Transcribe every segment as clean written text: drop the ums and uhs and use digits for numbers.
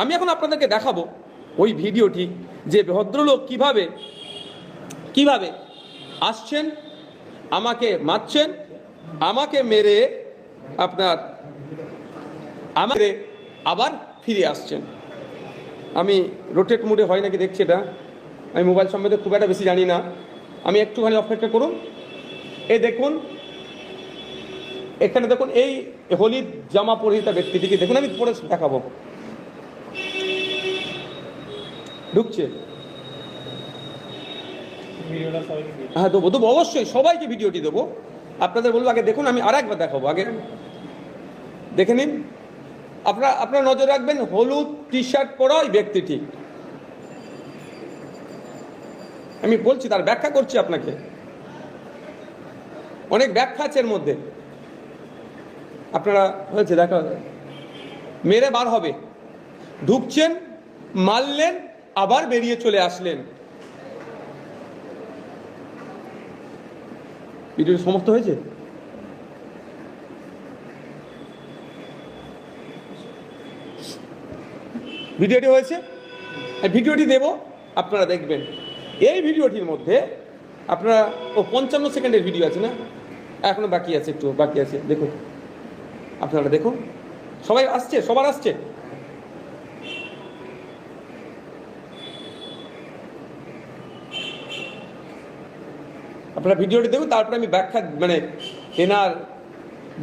আমি এখন আপনাদেরকে দেখাবো ওই ভিডিওটি, যে ভদ্রলোক কিভাবে কিভাবে আসছেন, আমাকে মারছেন, আমাকে মেরে আপনার আমাকে আবার ফিরে আসছেন। আমি রোটেট মুডে হয় নাকি দেখছি, এটা আমি মোবাইল সম্বন্ধে খুব একটা বেশি জানি না, আমি একটুখানি অপেক্ষা করুন। এই দেখুন, এখানে দেখুন এই হলুদ জামা পরিহিত ব্যক্তিটিকে দেখুন, আমি পরে দেখাবো। ঢুকছে, হ্যাঁ দেবো দেবো, অবশ্যই সবাইকে ভিডিওটি দেবো। আপনাদের বলবো আগে দেখুন, আমি আর একবার দেখাবো, আগে দেখে নিন। আপনারা নজর রাখবেন হলুদ টি শার্ট পরা ওই ব্যক্তিটি, আমি বলছি, তার ব্যাখ্যা করছি আপনাকে, অনেক ব্যাখ্যা আছে এর মধ্যে। আপনারা হয়েছে দেখা, মেরে বার হবে, ঢুকছেন, মারলেন, আবার বেরিয়ে চলে আসলেন। ভিডিওটি সমাপ্ত হয়েছে। ভিডিওটি হয়েছে, ভিডিওটি দেব, আপনারা দেখবেন। এই ভিডিওটির মধ্যে আপনারা 55 সেকেন্ডের ভিডিও আছে না, এখনো বাকি আছে, একটু বাকি আছে, দেখুন, আপনারা দেখুন। সবাই আসছে, সবার আসছে। আপনারা ভিডিওটি দেখুন, তারপরে আমি ব্যাখ্যা, মানে এনার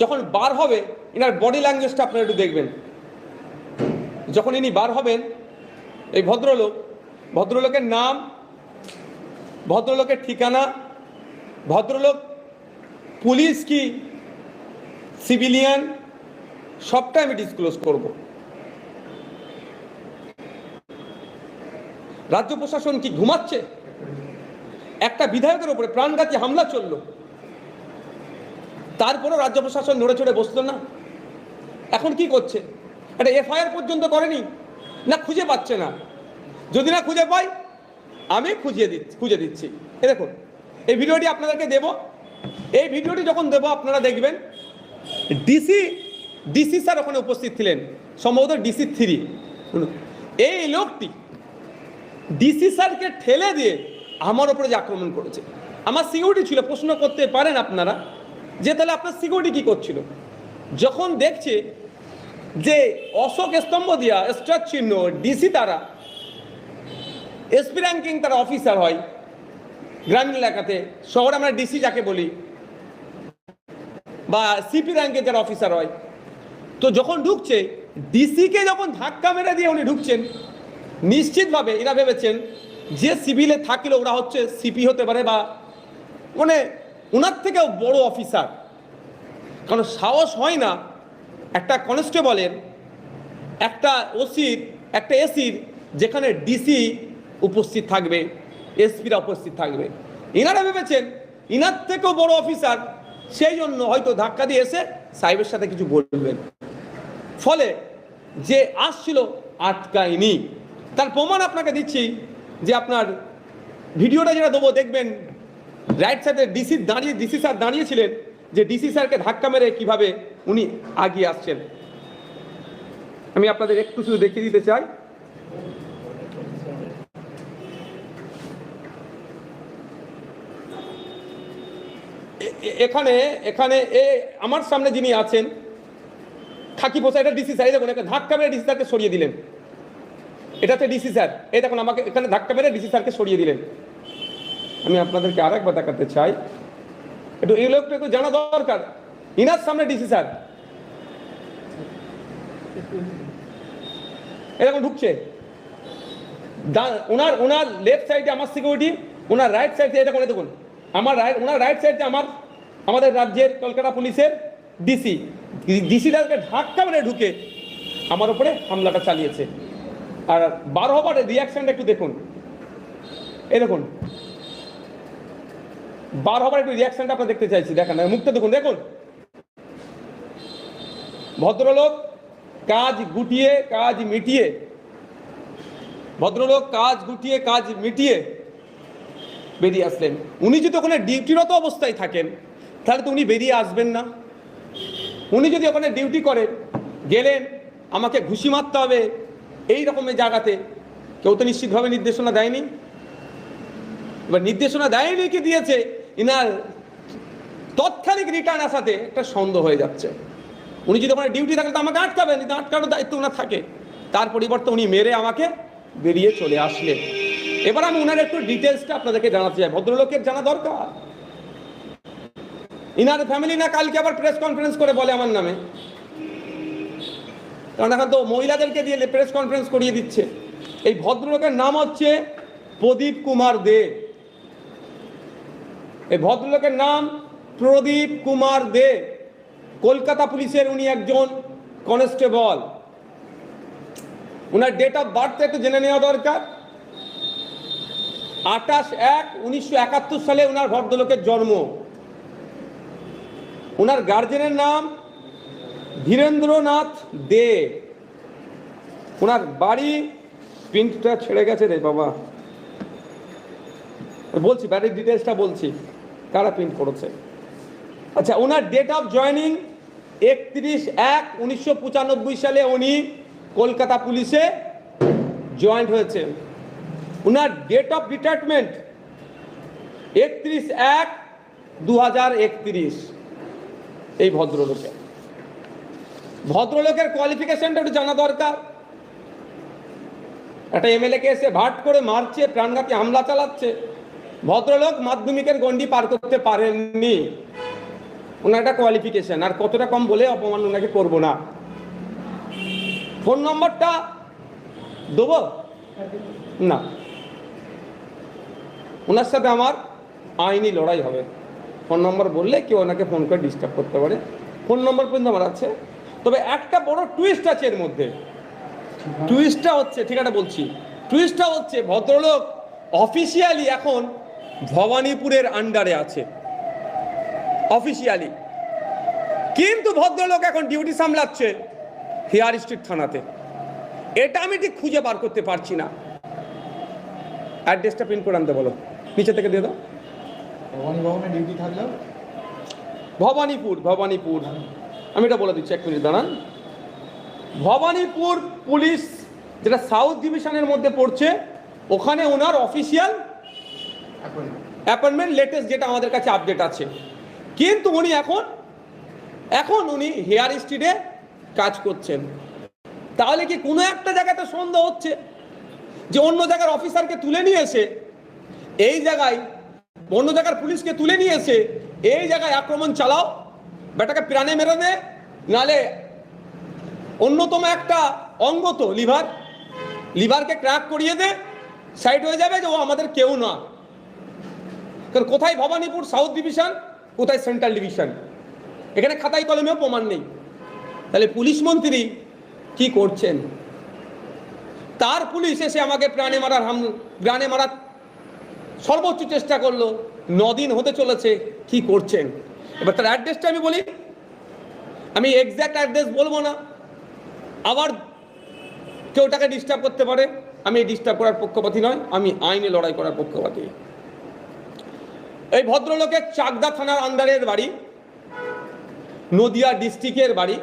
যখন বার হবে এনার বডি ল্যাঙ্গুয়েজটা আপনারা একটু দেখবেন। যখন ইনি বার হবেন, এই ভদ্রলোকের নাম, ভদ্রলোকের ঠিকানা, ভদ্রলোক পুলিশ কি সিভিলিয়ান, সবটা আমি ডিসক্লোজ করব। রাজ্য প্রশাসন কি ঘুমাচ্ছে? একটা বিধায়কের উপরে প্রাণঘাতী হামলা চলল, তারপরও রাজ্য প্রশাসন নড়ে চড়ে বসলো না। এখন কি করছে? একটা এফআইআর পর্যন্ত করেনি, না খুঁজে পাচ্ছে না। যদি না খুঁজে পাই, আমি খুঁজে দিচ্ছি। এ দেখুন, এই ভিডিওটি আপনাদেরকে দেব। এই ভিডিওটি যখন দেব আপনারা দেখবেন, ডিসি স্যার ওখানে উপস্থিত ছিলেন, সম্ভবত ডিসি 3। এই লোকটি ডিসি স্যারকে ঠেলে দিয়ে আমার উপরে যে আক্রমণ করেছে। আমার সিকিউরিটি ছিল, প্রশ্ন করতে পারেন আপনারা যে তাহলে আপনার সিকিউরিটি কি করছিল? যখন দেখছে যে অশোক স্তম্ভ দিয়া স্টার চিহ্ন ডিসি, তারা এসপি র্যাঙ্কিং তারা অফিসার হয় গ্রামীণ এলাকাতে, শহরে আমরা ডিসি যাকে বলি, বা সিপি র্যাঙ্কের যারা অফিসার হয়, তো যখন ঢুকছে ডিসিকে যখন ধাক্কা মেরে দিয়ে উনি ঢুকছেন, নিশ্চিতভাবে এরা ভেবেছেন যে সিভিলে থাকলে ওরা হচ্ছে সিপি হতে পারে, বা মানে ওনার থেকেও বড় অফিসার। কারণ সাহস হয় না একটা কনস্টেবলের, একটা ওসির, একটা এসির, যেখানে ডিসি উপস্থিত থাকবে, এসপিরা উপস্থিত থাকবে। এনারা ভেবেছেন ইনার থেকেও বড় অফিসার, সেই জন্য হয়তো ধাক্কা দিয়ে এসে সাহেবের সাথে কিছু বলবেন, ফলে যে আসছিল আটকায়নি। তার প্রমাণ আপনাকে দিচ্ছি, যে আপনার ভিডিওটা যেটা দেবো দেখবেন, রাইট সাইডে ডিসি স্যার দাঁড়িয়েছিলেন, যে ডিসি স্যারকে ধাক্কা মেরে কিভাবে উনি আগিয়ে আসছেন। আমি আপনাদের একটু শুধু দেখিয়ে দিতে চাই। এখানে এখানে আমার সামনে যিনি আছেন খাকি পোশাক, এটা ডিসি স্যার। এই দেখুন, ধাক্কা মেরে ডিসি স্যারকে সরিয়ে দিলেন। এটা হচ্ছে ডিসি স্যার। এই দেখুন, আমাকে এখানে ধাক্কা মেরে ডিসি স্যারকে সরিয়ে দিলেন। আমি আপনাদেরকে আর একবার দেখাতে চাই, একটু এই লোকটা একটু জানা দরকার। ইনার সামনে ডিসি স্যার, এরকম ঢুকছে। ওনার লেফট সাইডে আমার সিকিউরিটি, ওনার রাইট সাইডে এটা করে দেখুন, ওনার রাইট সাইডে আমাদের রাজ্যের কলকাতা পুলিশের ডিসিটাকে ধাক্কা মেরে ঢুকে আমার উপরে হামলাটা চালিয়েছে। আর বার হবার রিয়াকশনটা একটু দেখুন, এই দেখুন, বার হবার একটু রিয়াকশনটা আপনার দেখতে চাইছি। দেখেন মুখটা দেখুন, দেখুন ভদ্রলোক কাজ গুটিয়ে কাজ মিটিয়ে, বেরিয়ে আসলেন। উনি যদি ওখানে ডিউটিরত অবস্থায় থাকেন তাহলে তো উনি বেরিয়ে আসবেন না। উনি যদি ওখানে ডিউটি করেন, গেলেন, আমাকে ঘুষি মারতে হবে, এই রকমের জায়গাতে কেউ তো নিশ্চিতভাবে নির্দেশনা দেয়নি। এবার নির্দেশনা দেয়নি কি দিয়েছে, ইনার তৎক্ষণিক রিটার্ন আসাতে একটা সন্দেহ হয়ে যাচ্ছে। উনি যদি ওখানে ডিউটি থাকলে তো আমাকে আটকাবেন, কিন্তু আটকানোর দায়িত্ব ওনার থাকে। তার পরিবর্তে উনি মেরে আমাকে বেরিয়ে চলে আসলেন। এবার আমি ওনার একটু ডিটেলসটা আপনাদেরকে জানাতে চাই, ভদ্রলোকের জানা দরকার। ইনার ফ্যামিলি না কালকে আবার প্রেস কনফারেন্স করে বলে আমার নামে, কারণ এখন তো মহিলাদেরকে দিয়ে প্রেস কনফারেন্স করিয়ে দিচ্ছে। এই ভদ্রলোকের নাম হচ্ছে প্রদীপ কুমার দে। এই ভদ্রলোকের নাম প্রদীপ কুমার দে, কলকাতা পুলিশের উনি একজন কনস্টেবল। ওনার ডেট অফ বার্থ একটু জেনে নেওয়া দরকার। 28/1/1971 সালে ওনার ভদ্রলোকের জন্ম। ওনার গার্জেনের নাম ধীরেন্দ্রনাথ দে। ওনার বাড়ি, প্রিন্টটা ছেড়ে গেছে রে বাবা, বলছি বাড়ির ডিটেলসটা বলছি, কারা প্রিন্ট করেছে। আচ্ছা, ওনার ডেট অফ জয়নিং 31/1/1995 সালে উনি কলকাতা পুলিশে জয়েন্ট হয়েছে। ওনার ডেট অফ রিটায়ারমেন্ট 31/1/2031। এই ভদ্রলোকের কোয়ালিফিকেশনটা একটু জানা দরকার। একটা এমএলএ কে এসে ভাট করে মারছে, প্রাণঘাতী হামলা চালাচ্ছে, ভদ্রলোক মাধ্যমিকের গন্ডি পার করতে পারেননি। ওনার একটা কোয়ালিফিকেশন, আর কতটা কম বলে অপমান ওনাকে করবো না। ফোন নম্বরটা দেবো না, ওনার সাথে আমার আইনি লড়াই হবে। ফোন নম্বর বললে কেউ ওনাকে ফোন করে ডিস্টার্ব করতে পারে, ফোন নম্বর পর্যন্ত আমার আছে। তবে একটা বড় টুইস্ট আছে এর মধ্যে। টুইস্টটা হচ্ছে, ঠিক আছে বলছি, টুইস্টটা হচ্ছে ভদ্রলোক অফিসিয়ালি এখন ভবানীপুরের আন্ডারে আছে, অফিসিয়ালি। কিন্তু ভদ্রলোক এখন ডিউটি সামলাচ্ছে হেয়ার স্ট্রিট থানাতে। এটা আমি ঠিক খুঁজে বার করতে পারছি না। অ্যাড্রেসটা প্রিন্ট করে আনতে বলো, নিচে থেকে দিয়ে দাও। ডিউটি থাকলেও ভবানীপুর আমি এটা বলে দিচ্ছি, 1 মিনিট দাঁড়ান। ভবানীপুর পুলিশ, যেটা সাউথ ডিভিশনের মধ্যে পড়ছে, ওখানে ওনার অফিসিয়াল অ্যাপয়েন্টমেন্ট, লেটেস্ট যেটা আমাদের কাছে আপডেট আছে। কিন্তু উনি এখন উনি হেয়ার স্ট্রিটে কাজ করছেন। তাহলে কি কোনো একটা জায়গাতে সন্দেহ হচ্ছে যে অন্য জায়গার অফিসারকে তুলে নিয়ে এসে এই জায়গায়, অন্য জায়গার পুলিশকে তুলে নিয়ে এসে এই জায়গায় আক্রমণ চালাও, বেটাকে প্রাণে মেরে দে, নালে অন্যতম একটা অঙ্গ তো লিভারকে ক্র্যাক করিয়ে দে, সাইড হয়ে যাবে যে ও আমাদের কেউ না। কারণ কোথায় ভবানীপুর সাউথ ডিভিশন, কোথায় সেন্ট্রাল ডিভিশন, এখানে খাতায় কলমেও প্রমাণ নেই। তাহলে পুলিশ মন্ত্রী কি করছেন? তার পুলিশ এসে আমাকে প্রাণে মারার সর্বোচ্চ চেষ্টা করলো, 9 দিন হতে চলেছে, কি করছেন? এবার তার অ্যাড্রেসটা আমি বলি, আমি এক্স্যাক্ট অ্যাড্রেস বলবো না, আবার কেউ তাকে ডিস্টার্ব করতে পারে। আমি ডিস্টার্ব করার পক্ষপাতী নয়, আমি আইনে লড়াই করার পক্ষপাতী। এই ভদ্রলোকের চাকদা থানার আন্ডারের বাড়ি, নদিয়া ডিস্ট্রিক্টের বাড়ি।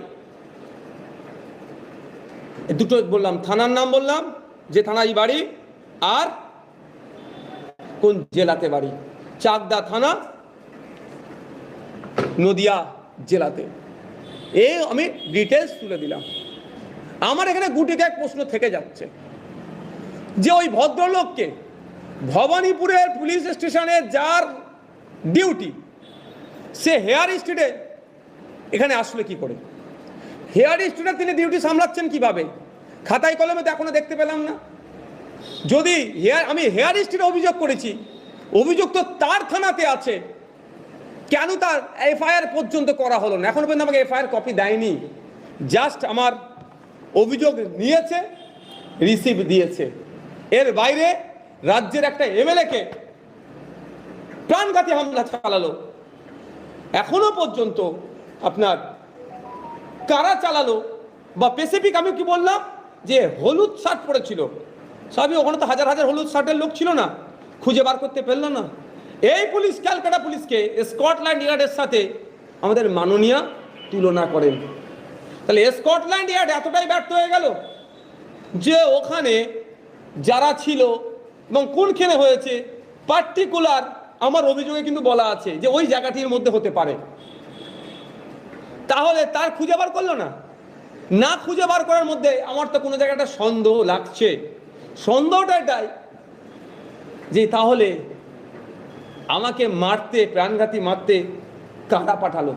দুটো বললাম, থানার নাম বললাম, যে থানায় বাড়ি, আর কোন জেলাতে বাড়ি। চাকদা থানা, নদিয়া জেলাতে। এই আমি ডিটেলস তুলে দিলাম। আমার এখানে গুটিকে এক প্রশ্ন থেকে যাচ্ছে যে ওই ভদ্রলোককে ভবানীপুরের পুলিশ স্টেশনে যার ডিউটি, সে হেয়ার স্ট্রিটে এখানে আসলে কি করে? হেয়ার স্ট্রিটে তিনি ডিউটি সামলাচ্ছেন কিভাবে? খাতায় কলমে তো এখনো দেখতে পেলাম না। যদি আমি হেয়ার স্ট্রিটে অভিযোগ করেছি, অভিযোগ তো তার থানাতে আছে, কেন তার এফআইআর পর্যন্ত করা হলো না? এখনো পর্যন্ত আমাকে এফআইআর কপি দেয়নি। জাস্ট আমার অভিযোগ নিয়েছে, রিসিভ দিয়েছে। এর বাইরে রাজ্যের একটা এমএলএকে প্রাণঘাতী হামলা চালালো, এখনো পর্যন্ত আপনার কারা চালালো বা স্পেসিফিক আমি কি বললাম যে হলুদ শার্ট পরেছিল, সবই ওখানে তো হাজার হাজার হলুদ শার্টের লোক ছিল না, খুঁজে বার করতে পারলো না। এই পুলিশ ক্যালকাটা পুলিশকে স্কটল্যান্ড ইয়ার্ডের সাথে আমাদের মাননীয় তুলনা করেন। তাহলে স্কটল্যান্ড ইয়ার্ড এতটাই ব্যর্থ হয়ে গেল যে ওখানে যারা ছিল এবং কোনখানে হয়েছে পার্টিকুলার আমার অভিযোগে কিন্তু বলা আছে যে ওই জায়গাটির মধ্যে হতে পারে, তাহলে তার খুঁজে বার করলো না? না খুঁজে বার করার মধ্যে আমার তো কোনো জায়গাটা সন্দেহ লাগছে। সন্দেহটা এটাই যে তাহলে আমাকে মারতে, প্রাণঘাতী মারতে কারা পাঠালো?